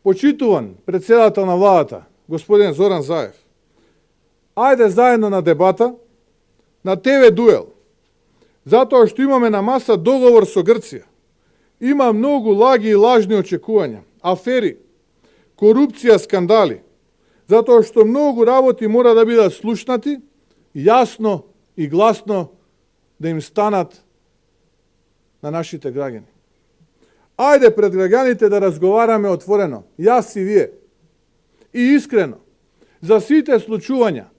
Почитуван председател на владата, господин Зоран Заев, ајде заедно на дебата, на ТВ дуел, затоа што имаме на маса договор со Грција. Има многу лаги и лажни очекувања, афери, корупција, скандали, затоа што многу работи мора да бидат слушнати, јасно и гласно да им станат на нашите граѓани. Ајде пред граѓаните да разговараме отворено, јас и вие, и искрено, за сите случувања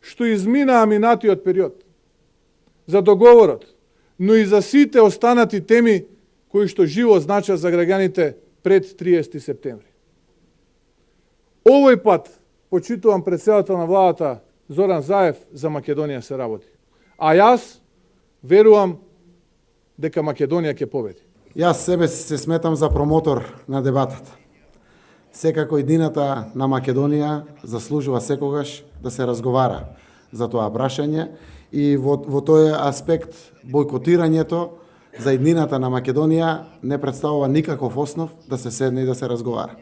што изминаа минатиот период, за договорот, но и за сите останати теми кои што живо значат за граѓаните пред 30 септември. Овој пат, почитувам председател на владата Зоран Заев, за Македонија се работи. А јас верувам дека Македонија ќе победи. Јас себе се сметам за промотор на дебатата. Секако иднината на Македонија заслужува секогаш да се разговара за тоа прашање и во тој аспект бойкотирањето за иднината на Македонија не представува никаков основ да се седне и да се разговара.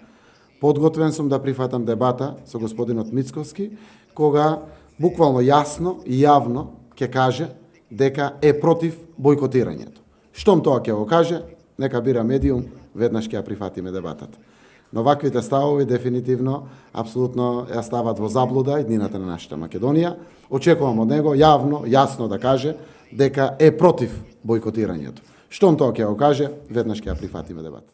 Подготвен сум да прифатам дебата со господинот Мицковски, кога буквално јасно и јавно ќе каже дека е против бойкотирањето. Штом тоа ќе го каже, нека бира медиум, веднаш ќе ја прифатиме дебатата. Но ваквите ставови дефинитивно, апсолутно ја стават во заблуда иднината на нашата Македонија. Очекувам од него јавно, јасно да каже дека е против бойкотирањето. Штом тоа ќе го каже, веднаш ќе ја прифатиме дебатата.